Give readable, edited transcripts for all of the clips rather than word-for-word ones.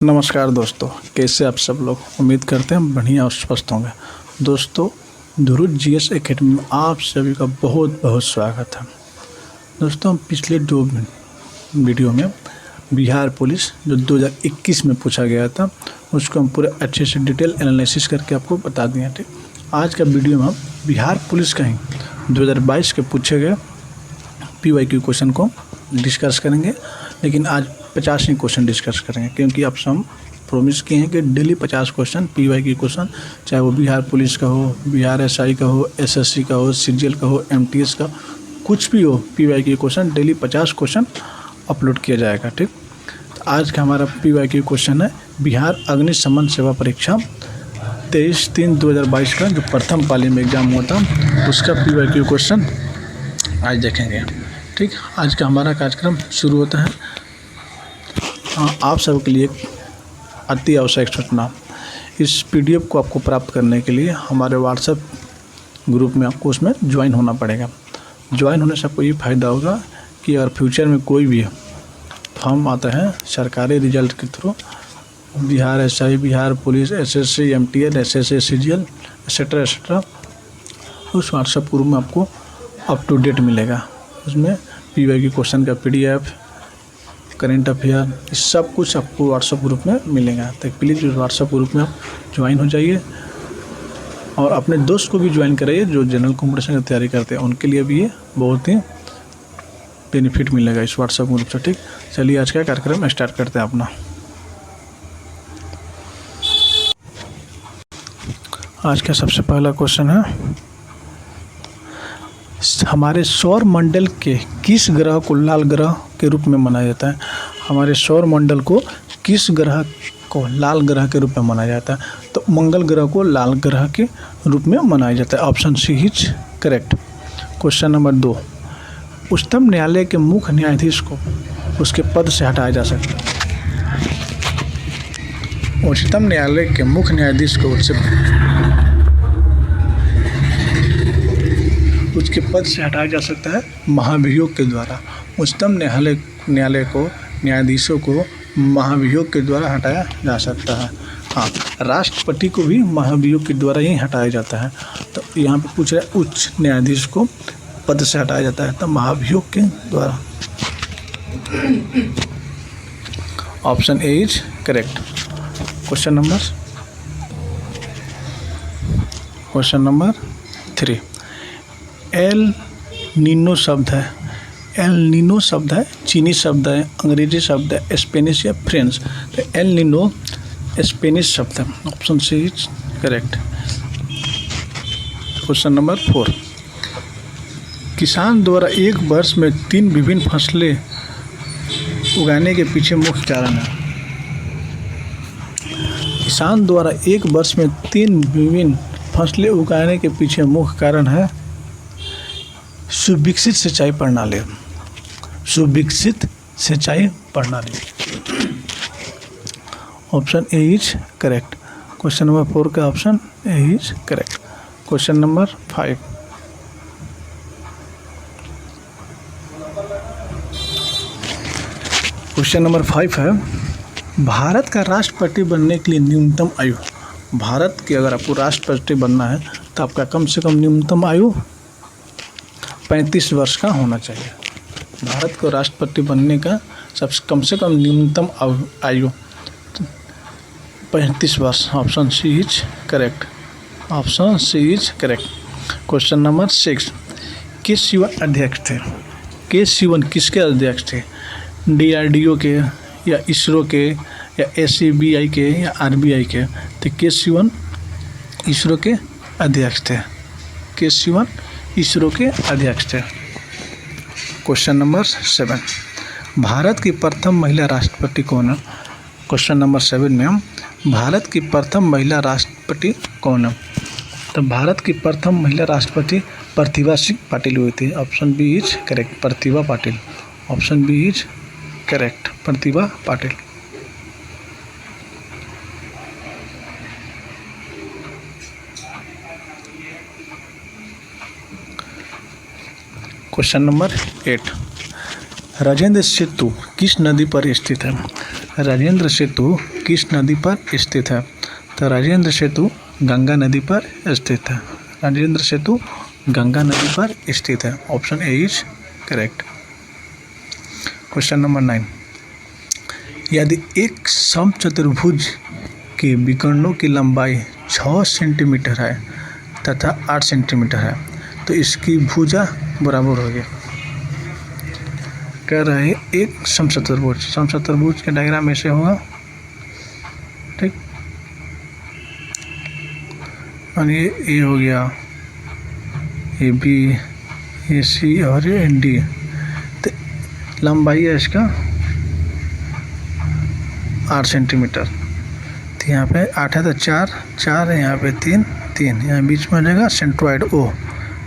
नमस्कार दोस्तों, कैसे आप सब लोग। उम्मीद करते हैं बढ़िया और स्वस्थ होंगे। दोस्तों, ध्रुव जीएस एकेडमी में आप सभी का बहुत बहुत स्वागत है। दोस्तों, हम पिछले 2 वीडियो में बिहार पुलिस जो 2021 में पूछा गया था उसको हम पूरे अच्छे से डिटेल एनालिसिस करके आपको बता दिए थे। आज का वीडियो में हम बिहार पुलिस का ही 2022 के पूछे गए PYQ क्वेश्चन को डिस्कस करेंगे, लेकिन आज 50 ही क्वेश्चन डिस्कस करेंगे, क्योंकि अब हम प्रॉमिस किए हैं कि डेली 50 क्वेश्चन PYQ क्वेश्चन, चाहे वो बिहार पुलिस का हो, बिहार SI का हो, SSC का हो, CGL का हो, MTS का, कुछ भी हो, PYQ question daily 50 question upload किया जाएगा। ठीक, तो आज का हमारा PYQ क्वेश्चन है बिहार अग्निशमन सेवा परीक्षा 23/3/2022 का जो प्रथम पाली में एग्ज़ाम हुआ था उसका PYQ क्वेश्चन आज देखेंगे। ठीक, आज का हमारा कार्यक्रम शुरू होता है। आप सबके लिए अति आवश्यक सूचना, इस PDF को आपको प्राप्त करने के लिए हमारे WhatsApp ग्रुप में आपको उसमें ज्वाइन होना पड़ेगा। ज्वाइन होने से आपको ये फ़ायदा होगा कि अगर फ्यूचर में कोई भी फॉर्म आता है सरकारी रिजल्ट के through, Bihar SI, Bihar police, SSC, MTS, SSC, CGL etcetera, उस WhatsApp ग्रुप में आपको अप टू डेट मिलेगा। उसमें PYQ क्वेश्चन का PDF, करेंट अफेयर, सब कुछ आपको WhatsApp ग्रुप में मिलेगा। तो प्लीज़ उस WhatsApp ग्रुप में आप ज्वाइन हो जाइए और अपने दोस्त को भी ज्वाइन कराइए जो जनरल कॉम्पिटिशन की तैयारी करते हैं, उनके लिए भी ये बहुत ही बेनिफिट मिलेगा इस WhatsApp ग्रुप से। ठीक, चलिए आज का कार्यक्रम स्टार्ट करते हैं अपना। आज का सबसे पहला क्वेश्चन है, हमारे सौर मंडल के किस ग्रह को लाल ग्रह के रूप में मनाया जाता है। हमारे सौर मंडल को किस ग्रह को लाल ग्रह के रूप में मनाया जाता है? तो मंगल ग्रह को लाल ग्रह के रूप में मनाया जाता है। Option C is correct. Question number 2, उच्चतम न्यायालय के मुख्य न्यायाधीश को उसके पद से हटाया जा सकता है। उच्चतम न्यायालय के मुख्य न्यायाधीश को उसके पद से हटाया जा सकता है महाभियोग के द्वारा। उच्चतम न्यायालय को न्यायाधीशों को महाभियोग के द्वारा हटाया जा सकता है। हाँ, राष्ट्रपति को भी महाभियोग के द्वारा ही हटाया जाता है। तो यहाँ पे पूछ रहा है उच्च न्यायाधीश को पद से हटाया जाता है तो महाभियोग के द्वारा। Option A is correct. Question number 3, El Nino शब्द है। एल नीनो शब्द है चीनी शब्द है, अंग्रेजी शब्द है, स्पेनिश या फ्रेंच। तो एल नीनो स्पेनिश शब्द है। Option C is correct. Question number 4, किसान द्वारा एक वर्ष में 3 विभिन्न फसलें उगाने के पीछे मुख्य कारण है। किसान द्वारा एक वर्ष में 3 विभिन्न फसलें उगाने के पीछे मुख्य कारण है सुविकसित सिंचाई प्रणाली। सुविकसित सिंचाई प्रणाली। Option A is correct. Question number 4 का option A is correct. Question number 5, question number 5 है, भारत का राष्ट्रपति बनने के लिए न्यूनतम आयु। भारत के अगर आपको राष्ट्रपति बनना है तो आपका कम से कम न्यूनतम आयु 35 वर्ष का होना चाहिए। भारत को राष्ट्रपति बनने का कम से कम न्यूनतम आयु 35 वर्ष। Option C is correct. Option C is correct. Question number 6, K Sivan अध्यक्ष थे। के सिवन किसके अध्यक्ष थे? DRDO के या इसरो के या SCBI के या RBI के? तो के सिवन इसरो के अध्यक्ष थे। के सिवन इसरो के अध्यक्ष थे। क्वेश्चन नंबर 7, भारत की प्रथम महिला राष्ट्रपति कौन है? क्वेश्चन नंबर 7 में हम भारत की प्रथम महिला राष्ट्रपति कौन है? तो भारत की प्रथम महिला राष्ट्रपति प्रतिभा सिंह पाटिल हुई थी। Option B is correct, Pratibha Patil. Option B is correct, Pratibha Patil. Question number 8, Rajendra Setu किस नदी पर स्थित है? राजेंद्र सेतु किस नदी पर स्थित है? तो राजेंद्र सेतु गंगा नदी पर स्थित है। राजेंद्र सेतु गंगा नदी पर स्थित है। Option A is correct. Question number 9, यदि एक समचतुर्भुज के विकर्णों की लंबाई 6 सेंटीमीटर है तथा 8 सेंटीमीटर है तो इसकी भुजा बराबर होगी। कह रहे हैं एक समचतुर्भुज के डायग्राम ऐसे होगा, ठीक, और ये ए हो गया, ये बी, ये सी और ये डी। तो लंबाई है इसका 8 सेंटीमीटर। तो यहाँ पे 8 है तो 4 है, यहाँ पे 3, यहाँ बीच में आ जाएगा सेंट्रॉइड ओ,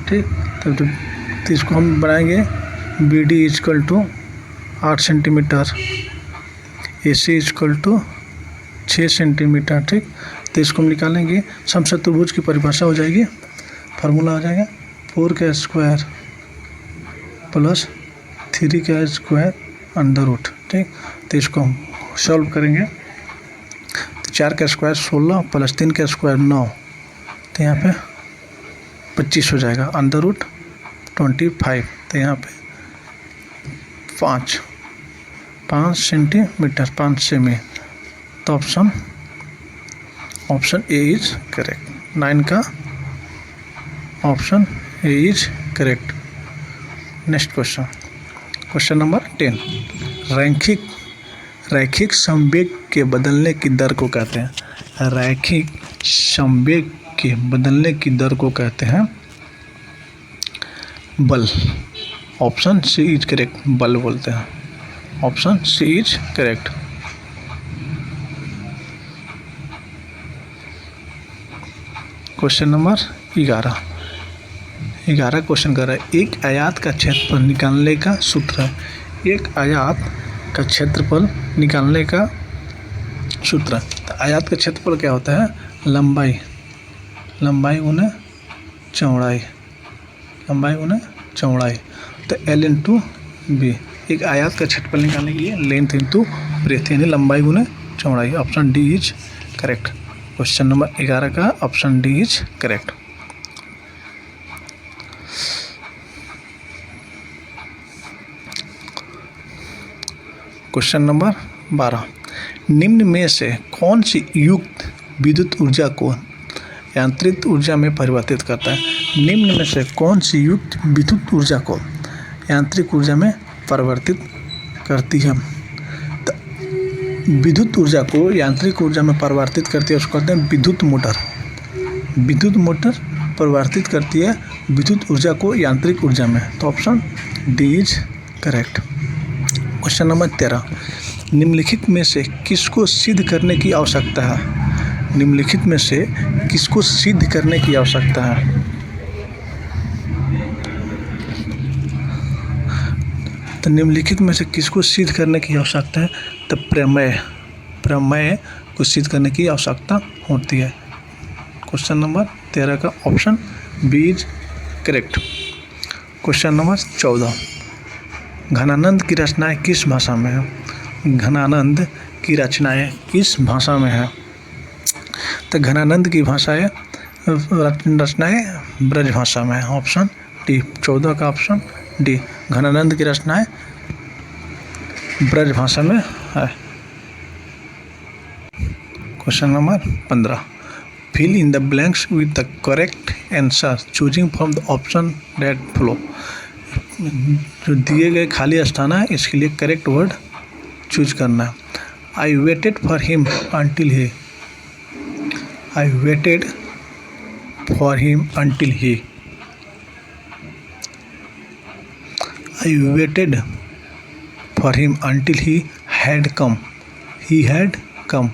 ठीक। तो इसको हम बनाएंगे B D is equal to 8 centimetre, A C is equal to 6 centimetre, ठीक। तो इसको हम निकालेंगे, समचतुर्भुज की परिभाषा हो जाएगी, फार्मूला हो जाएगा 4 का स्क्वायर प्लस 3 का स्क्वायर अंडर रूट, ठीक। तो इसको हम सॉल्व करेंगे, तो 4 का स्क्वायर 16 प्लस 3 का स्क्वायर 9, तो यहाँ पे 25 हो जाएगा, अंडर रूट 25, तो यहाँ पे 5 सेंटीमीटर, 5 सेमी। तो ऑप्शन ए इज करेक्ट। 9 का option A is correct. Next question number 10, रैखिक संवेग के बदलने की दर को कहते हैं। रैखिक संवेग के बदलने की दर को कहते हैं बल। ऑप्शन सी इज करेक्ट, बल बोलते हैं। Option C is correct. Question number 11 question कर रहा है, एक आयत का क्षेत्रफल निकालने का सूत्र है। एक आयत का क्षेत्रफल निकालने का सूत्र। तो आयत का क्षेत्रफल क्या होता है? लंबाई गुना चौड़ाई, तो L इंटू बी। एक आयत का क्षेत्रफल निकालने के लिए लेंथ इंटू ब्रेथ यानी लंबाई गुना चौड़ाई। Option D is correct. Question number 11 का option D is correct. Question number 12, निम्न में से कौन सी युक्त विद्युत ऊर्जा को यांत्रिक ऊर्जा में परिवर्तित करता है? निम्न में से कौन सी युक्त विद्युत ऊर्जा को यांत्रिक ऊर्जा में परिवर्तित करती है? तो विद्युत ऊर्जा को यांत्रिक ऊर्जा में परिवर्तित करती है, उसको कहते हैं विद्युत मोटर। विद्युत मोटर परिवर्तित करती है विद्युत ऊर्जा को यांत्रिक ऊर्जा में। तो option D is correct. Question number 13, निम्नलिखित में से किसको सिद्ध करने की आवश्यकता है? निम्नलिखित में से किसको सिद्ध करने की आवश्यकता है? तो निम्नलिखित में से किसको सिद्ध करने की आवश्यकता है? तो प्रमेय को सिद्ध करने की आवश्यकता होती है। क्वेश्चन नंबर 13 का option B is correct. Question number 14, Ghananand की रचनाएं किस भाषा में है? घनानंद की रचनाएं किस भाषा में है? तो घनानंद की भाषाएं रचनाएं ब्रज भाषा में है। ऑप्शन डी, 14 का ऑप्शन डी, घनानंद की रचनाएं ब्रज भाषा में है। Question number 15, fill in the blanks with the correct answer choosing from the option that follow. जो दिए गए खाली स्थान है इसके लिए करेक्ट वर्ड चूज करना है। I waited for him until he. I waited for him until he. I waited for him until he had come. He had come.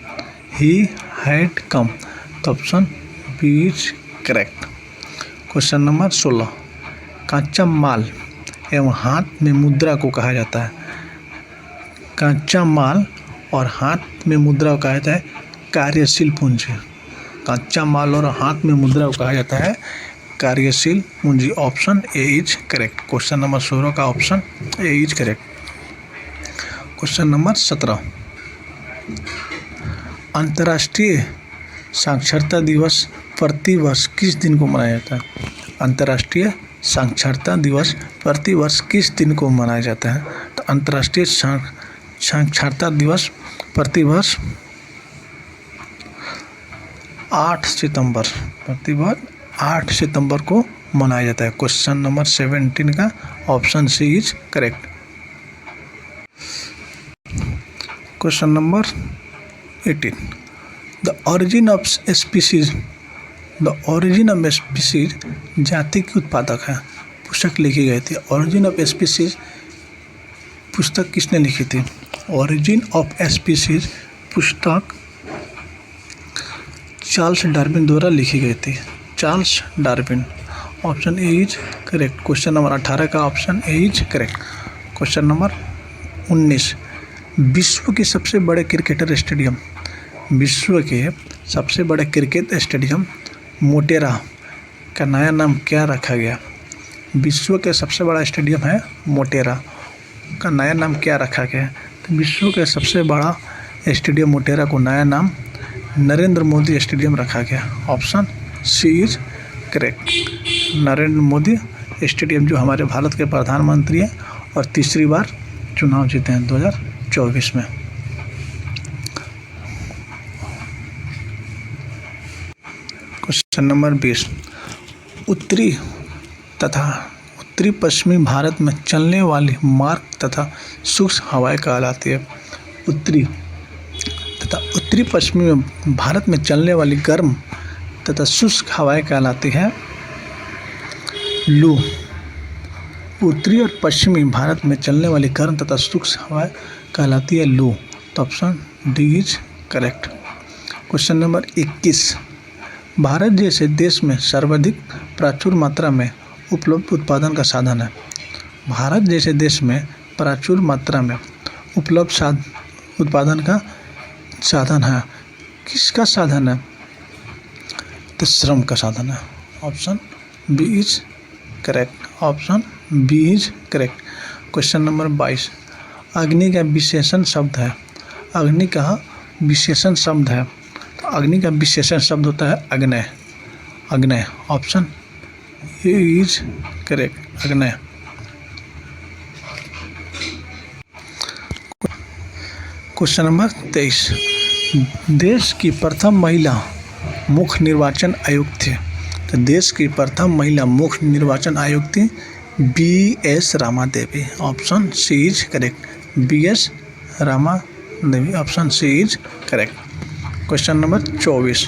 He had come. तो option B is correct. Question number 16, कच्चा माल एवं हाथ में मुद्रा को कहा जाता है। कच्चा माल और हाथ में मुद्रा को कहा जाता है कार्यशील पूंजी। कच्चा माल और हाथ में मुद्रा को कहा जाता है कार्यशील पूंजी। Option A is correct. Question number 16 का option A is correct. Question number 17, अंतर्राष्ट्रीय साक्षरता दिवस प्रतिवर्ष किस दिन को मनाया जाता है? अंतर्राष्ट्रीय साक्षरता दिवस प्रतिवर्ष किस दिन को मनाया जाता है? तो अंतर्राष्ट्रीय साक्षरता दिवस प्रतिवर्ष 8 सितंबर को मनाया जाता है। क्वेश्चन नंबर 17 का option C is correct. Question number 18, the origin of species जाति की उत्पादक है। पुस्तक लिखी गई थी। ओरिजिन ऑफ स्पीसीज पुस्तक किसने लिखी थी? ओरिजिन ऑफ स्पीसीज पुस्तक चार्ल्स डार्विन द्वारा लिखी गई थी। Charles Darwin, option A is correct. Question number 18 का option A is correct. Question number 19, विश्व के सबसे बड़े क्रिकेटर स्टेडियम, विश्व के सबसे बड़े क्रिकेट स्टेडियम मोटेरा का नया नाम क्या रखा गया? विश्व के सबसे बड़ा स्टेडियम है मोटेरा, का नया नाम क्या रखा गया? तो विश्व के सबसे बड़ा स्टेडियम मोटेरा को नया नाम नरेंद्र मोदी स्टेडियम रखा गया। Option C is correct. Narendra Modi stadium जो हमारे भारत के प्रधानमंत्री हैं और तीसरी बार चुनाव जीते हैं 2024 में। क्वेश्चन नंबर 20, उत्तरी पश्चिमी भारत में चलने वाली मार्ग तथा शुष्क हवाएं कहलाती है। उत्तरी पश्चिमी भारत में चलने वाली गर्म तथा शुष्क हवाएं कहलाती है लू। उत्तरी और पश्चिमी भारत में चलने वाली गर्म तथा शुष्क हवाएं कहलाती है लू। तो option D is correct. Question number 21, Bharat जैसे देश में सर्वाधिक प्रचुर मात्रा में उपलब्ध उत्पादन का साधन है। भारत जैसे देश में प्रचुर मात्रा में उपलब्ध उत्पादन का साधन है। किसका साधन है? तो श्रम का साधन है। Option B is correct. Option B is correct. Question number 22, अग्नि का विशेषण शब्द है। अग्नि का विशेषण शब्द है। तो अग्नि का विशेषण शब्द होता है अग्नय। अग्नय, ऑप्शन ए इज करेक्ट। अग्नय। क्वेश्चन नंबर 23, देश की प्रथम महिला मुख्य निर्वाचन आयुक्त थी। तो देश की प्रथम महिला मुख्य निर्वाचन आयुक्त थी BS Rama Devi. Option C is correct. BS Rama Devi, option C is correct. Question number 24,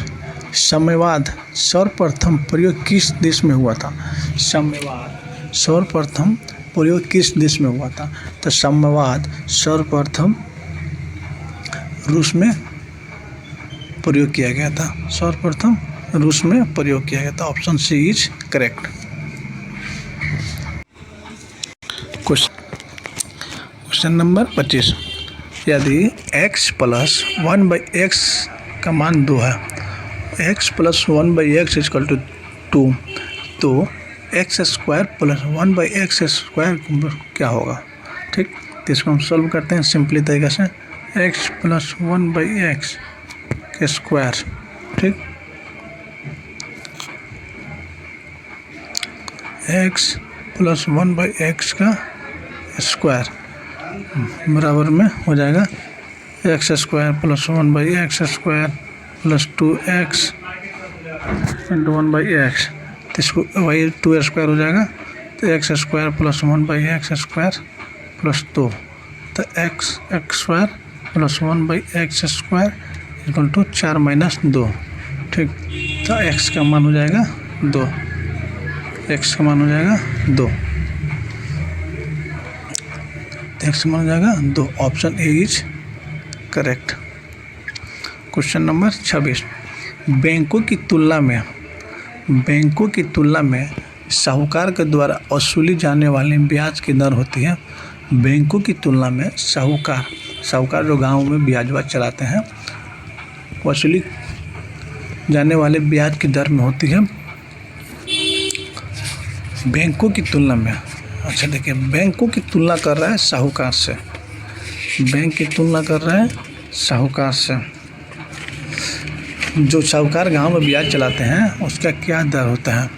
साम्यवाद सर्वप्रथम प्रयोग किस देश में हुआ था? साम्यवाद सर्वप्रथम प्रयोग किस देश में हुआ था? तो साम्यवाद सर्वप्रथम रूस में प्रयोग किया गया था। सर्वप्रथम रूस में प्रयोग किया गया था। Option C is correct. Question number 25, यदि x प्लस 1/x का मान 2 है, x plus 1/x equal to 2, तो x स्क्वायर प्लस 1/x² क्या होगा? ठीक, तो इसको हम सॉल्व करते हैं सिंपली तरीके से। x प्लस 1/x के स्क्वायर, ठीक, x प्लस 1/x का स्क्वायर बराबर में हो जाएगा x square plus 1/x² plus 2x into 1/x। तो इसको वही 2 स्क्वायर हो जाएगा। तो x square plus 1/x² plus 2, तो x square plus 1/x² equal to 4 minus 2। ठीक, तो x का मान हो जाएगा 2। x का मान हो जाएगा 2। x का मान हो जाएगा 2। Option A is correct. Question number 26, बैंकों की तुलना में साहूकार के द्वारा वसूली जाने वाली ब्याज की दर होती है। बैंकों की तुलना में साहूकार जो गांव में ब्याज चलाते हैं, वसूली जाने वाले ब्याज की दर में होती है बैंकों की तुलना में। अच्छा देखिए, बैंकों की तुलना कर रहा है साहूकार से, बैंक की तुलना कर रहा है साहूकार से। जो साहूकार गांव में ब्याज चलाते हैं उसका क्या दर होता है?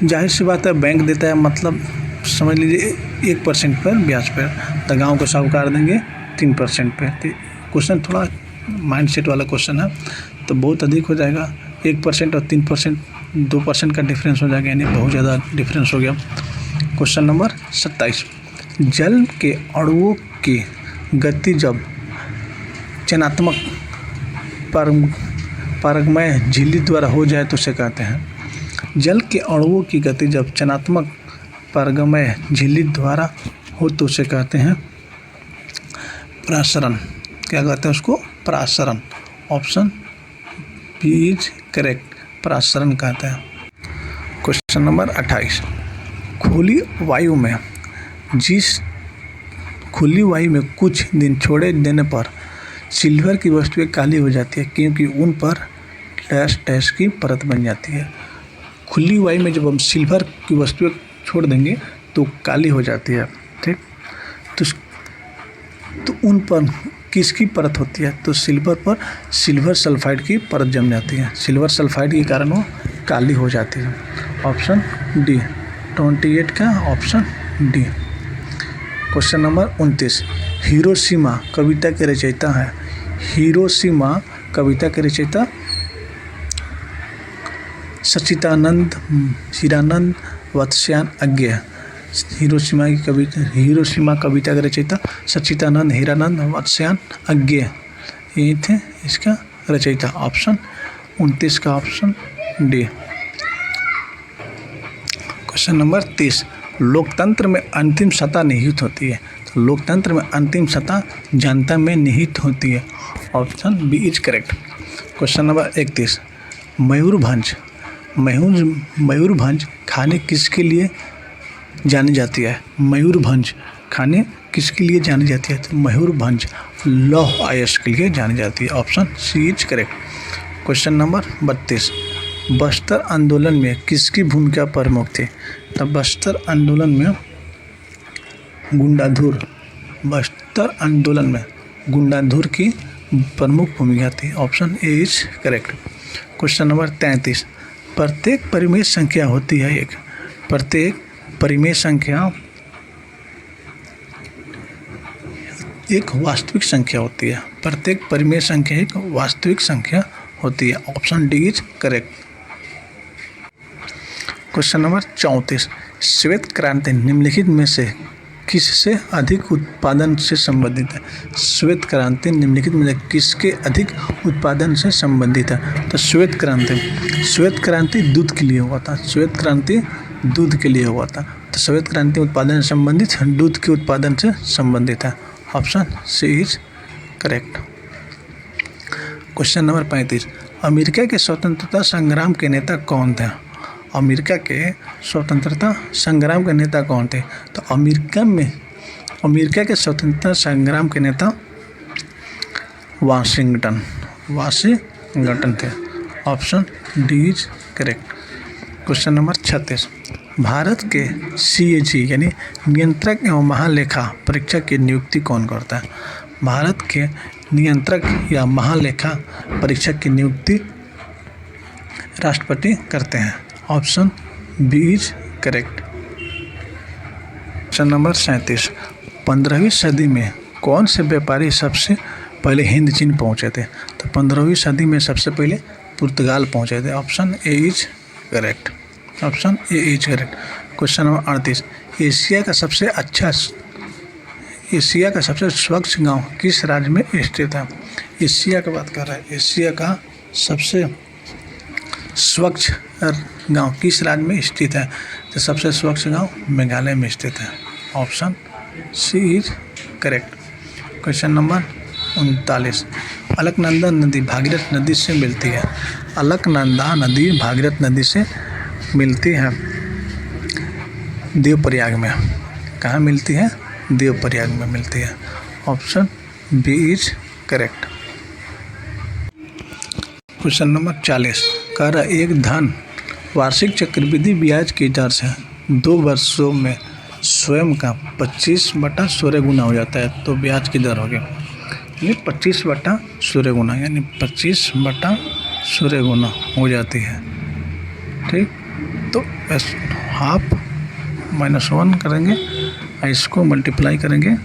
जाहिर सी बात है, बैंक देता है, मतलब समझ लीजिए 1% पर ब्याज पर, तो गांव को साहूकार देंगे 3% पे। तो क्वेश्चन थोड़ा माइंडसेट वाला क्वेश्चन है, तो बहुत अधिक हो जाएगा। 1% और 3%, 2% का डिफरेंस हो जाएगा, यानी बहुत ज़्यादा डिफरेंस हो गया। क्वेश्चन नंबर 27, जल के अणुओं की गति जब चयनात्मक पारगमय झिल्ली द्वारा हो जाए तो उसे कहते हैं? जल के अणुओं की गति जब चयनात्मक पारगमय झिल्ली द्वारा हो तो उसे कहते हैं प्रासरण। क्या कहते हैं उसको? प्रासरण। ऑप्शन बी इज करेक्ट, प्रासरण कहते हैं। क्वेश्चन नंबर 28, खुली वायु में कुछ दिन छोड़े देने पर सिल्वर की वस्तुएं काली हो जाती है क्योंकि उन पर डैश डैश की परत बन जाती है। खुली वायु में जब हम सिल्वर की वस्तुएं छोड़ देंगे तो काली हो जाती है, ठीक। तो उन पर किसकी परत होती है? तो सिल्वर पर सिल्वर सल्फाइड की परत जम जाती है। सिल्वर सल्फाइड के कारण वो काली हो जाती है। ऑप्शन डी, 28 का option D. Question number 29, Hiroshima कविता के रचयिता है। हिरोशिमा कविता के रचयिता सच्चिदानंद हीरानंद वत्स्यायन अज्ञेय। हिरोशिमा कविता के रचयिता सच्चिदानंद हीरानंद वत्स्यायन अज्ञेय, यही थे इसका रचयिता। ऑप्शन 29 का ऑप्शन डी। क्वेश्चन नंबर 30, लोकतंत्र में अंतिम सत्ता निहित होती है। तो लोकतंत्र में अंतिम सत्ता जनता में निहित होती है। Option B is correct. Question number 31, Mayurbhanj खाने किसके लिए जानी जाती है? मयूरभंज खाने किसके लिए जानी जाती है? तो मयूरभंज लौह अयस्क के लिए जानी जाती है। Option C is correct. Question number 32, Bastar आंदोलन में किसकी भूमिका प्रमुख थी? तो बस्तर आंदोलन में गुंडाधुर की प्रमुख भूमिका थी। Option A is correct. Question number 33, प्रत्येक परिमेय संख्या होती है एक। प्रत्येक परिमेय संख्या एक वास्तविक संख्या होती है। प्रत्येक परिमेय संख्या एक वास्तविक संख्या होती है। Option D is correct. Question number 34, श्वेत क्रांति निम्नलिखित में से किससे अधिक उत्पादन से संबंधित है? श्वेत क्रांति निम्नलिखित में से किसके अधिक उत्पादन से संबंधित है? तो श्वेत क्रांति दूध के लिए हुआ था। श्वेत क्रांति दूध के लिए हुआ था। तो श्वेत क्रांति उत्पादन से संबंधित दूध के उत्पादन से संबंधित है। Option C is correct. Question number 35, America के स्वतंत्रता संग्राम के नेता कौन थे? अमेरिका के स्वतंत्रता संग्राम के नेता कौन थे? तो अमेरिका के स्वतंत्रता संग्राम के नेता वाशिंगटन थे। Option D is correct. Question number 36, Bharat के CAG यानी नियंत्रक एवं महालेखा परीक्षक की नियुक्ति कौन करता है? भारत के नियंत्रक या महालेखा परीक्षक की नियुक्ति राष्ट्रपति करते हैं। Option B is correct. Question number 37, 15वीं सदी में कौन से व्यापारी सबसे पहले हिंद चीन पहुंचे थे? तो 15वीं सदी में सबसे पहले पुर्तगाल पहुंचे थे। Option A is correct. Option A is correct. Question number 38, Asia का सबसे स्वच्छ गांव किस राज्य में स्थित है? एशिया की बात कर रहा है। एशिया का सबसे स्वच्छ गांव किस राज्य में स्थित है? तो सबसे स्वच्छ गांव मेघालय में स्थित है। Option C is correct. Question number 39, Alaknanda नदी भागीरथ नदी से मिलती है। अलकनंदा नदी भागीरथ नदी से मिलती है देवप्रयाग में। कहाँ मिलती है? देवप्रयाग में मिलती है। Option B is correct. Question number 40, कह रहा एक धन वार्षिक चक्रवृद्धि ब्याज की दर से 2 वर्षों में स्वयं का 25/16 गुना हो जाता है तो ब्याज की दर होगी यानी 25/16 गुना, यानी 25/16 गुना हो जाती है। ठीक, तो हाफ -1 करेंगे और इसको मल्टीप्लाई करेंगे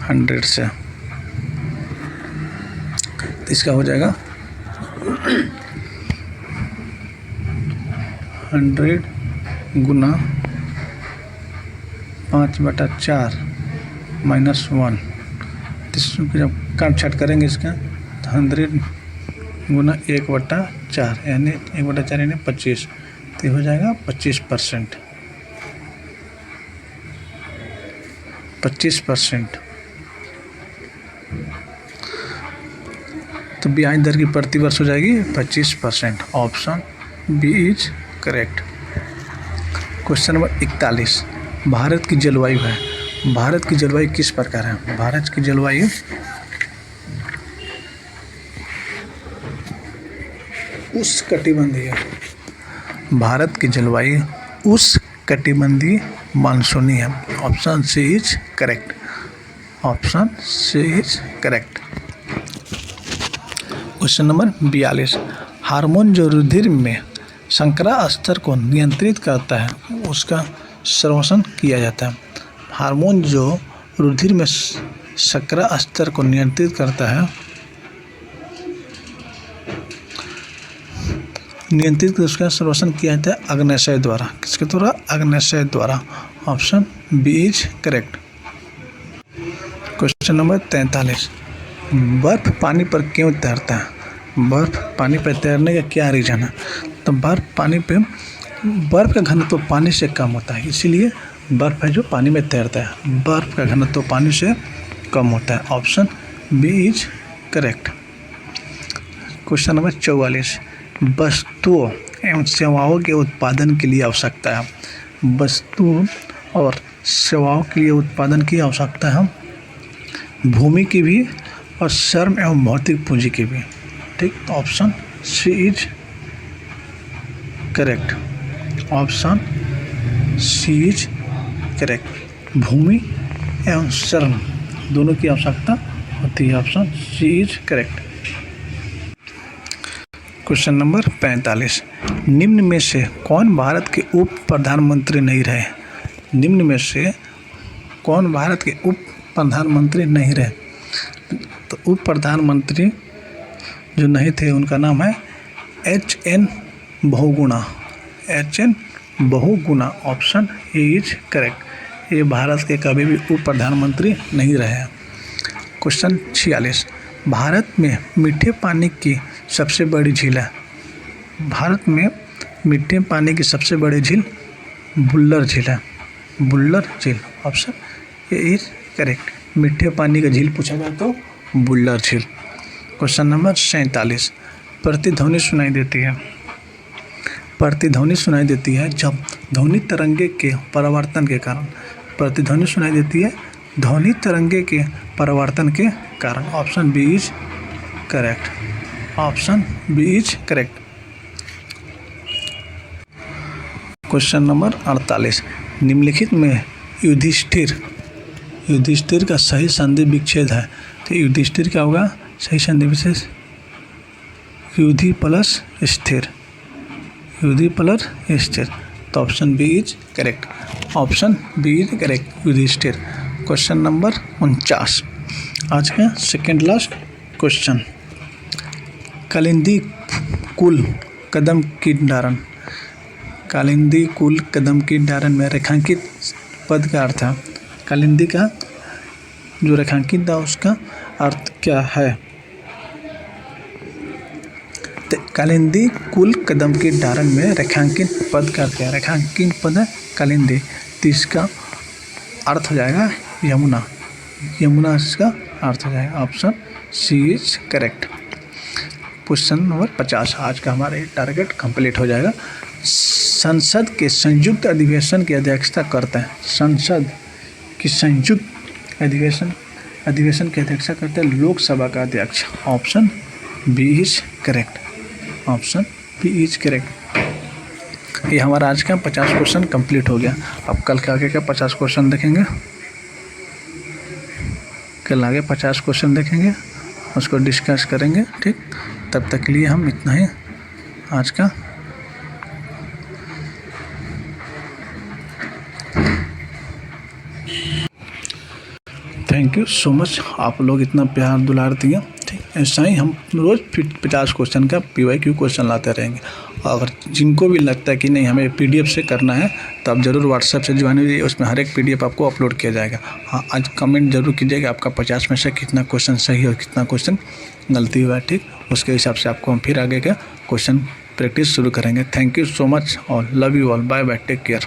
100 से, तो इसका हो जाएगा 100 गुना 5/4 -1, इसको जब काट छाट करेंगे इसका तो 100 गुना 1/4 यानी 1/4 यानी 25, तो ये हो जाएगा 25%। 25%। तो ब्याज दर की प्रति वर्ष हो जाएगी 25%। Option B is correct. Question number 41, Bharat की जलवायु है। भारत की जलवायु किस प्रकार है? भारत की जलवायु उष्णकटिबंधीय। भारत की जलवायु उष्णकटिबंधीय मानसूनी है। Option C is correct. Option C is correct. Question number 42, hormone जो रुधिर में शर्करा स्तर को नियंत्रित करता है उसका सर्वेक्षण किया जाता है। हार्मोन जो रुधिर में शर्करा स्तर को नियंत्रित करता है, नियंत्रित उसका सर्वेक्षण किया जाता है अग्न्याशय द्वारा। किसके द्वारा? अग्न्याशय द्वारा। Option B is correct. Question number 43, बर्फ पानी पर क्यों तैरता है? बर्फ पानी पर तैरने का क्या रीजन है? तो बर्फ का घनत्व पानी से कम होता है, इसीलिए बर्फ है जो पानी में तैरता है। बर्फ का घनत्व पानी से कम होता है। Option B is correct. Question number 44, वस्तुओं एवं सेवाओं के उत्पादन के लिए आवश्यकता है। वस्तुओं और सेवाओं के लिए उत्पादन की आवश्यकता है भूमि की भी और श्रम एवं भौतिक पूंजी की भी। ठीक, तो option C is correct. Option C is correct. भूमि एवं श्रम दोनों की आवश्यकता होती है। Option C is correct. Question number 45, निम्न में से कौन भारत के उप प्रधानमंत्री नहीं रहे? निम्न में से कौन भारत के उप प्रधानमंत्री नहीं रहे? तो उप प्रधानमंत्री जो नहीं थे उनका नाम है HN Bahuguna. HN Bahuguna. Option A is correct. ये भारत के कभी भी उप प्रधानमंत्री नहीं रहे हैं। क्वेश्चन 46, भारत में मीठे पानी की सबसे बड़ी झील है। भारत में मीठे पानी की सबसे बड़ी झील बुल्लर झील है। बुल्लर झील। Option A is correct. मीठे पानी का झील पूछा जाए तो बुल्लर झील। क्वेश्चन नंबर 47, प्रतिध्वनि सुनाई देती है। प्रतिध्वनि सुनाई देती है जब ध्वनि तरंगे के परावर्तन के कारण। प्रतिध्वनि सुनाई देती है ध्वनि तरंगे के परावर्तन के कारण। Option B is correct. Option B is correct. Question number 48, निम्नलिखित में युधिष्ठिर का सही संधि विच्छेद है। तो युधिष्ठिर क्या होगा? सही संधि विच्छेद युधि प्लस स्थिर। युधि प्लस स्थिर। तो option B is correct. Option B is correct, Yudhishthir. क्वेश्चन नंबर 49, आज का सेकेंड लास्ट क्वेश्चन, कालिंदी कुल कदम की डारण। कालिंदी कुल कदम की डारण में रेखांकित पद का अर्थ है। कालिंदी का जो रेखांकित था उसका अर्थ क्या है? तो कालिंदी कुल कदम की डारण में रेखांकित पद का अर्थ क्या है? रेखांकित पद है कालिंदी, तो इसका अर्थ हो जाएगा यमुना। यमुना इसका अर्थ हो जाएगा। Option C is correct. Question number 50, आज का हमारा टारगेट कंप्लीट हो जाएगा। संसद के संयुक्त अधिवेशन की अध्यक्षता करते हैं। संसद की संयुक्त अधिवेशन की अध्यक्षता करते हैं लोकसभा का अध्यक्ष। Option B is correct. Option B is correct. ये हमारा आज का 50 क्वेश्चन कंप्लीट हो गया। अब कल के आगे का 50 क्वेश्चन देखेंगे, कल आगे 50 क्वेश्चन देखेंगे, उसको डिस्कस करेंगे। ठीक, तब तक के लिए हम इतना ही आज का। थैंक यू सो मच, आप लोग इतना प्यार दुलार दिए। ठीक, ऐसा ही हम रोज़ 50 क्वेश्चन का PYQ क्वेश्चन लाते रहेंगे। अगर जिनको भी लगता है कि नहीं हमें PDF से करना है तो आप ज़रूर व्हाट्सएप से ज्वाइन कीजिए, उसमें हर एक PDF आपको अपलोड किया जाएगा। हाँ, आज कमेंट जरूर कीजिएगा आपका 50 में से कितना क्वेश्चन सही और कितना क्वेश्चन गलती हुआ है। ठीक, उसके हिसाब से आपको हम फिर आगे का क्वेश्चन प्रैक्टिस शुरू करेंगे। थैंक यू सो मच और love you all, bye bye, take care.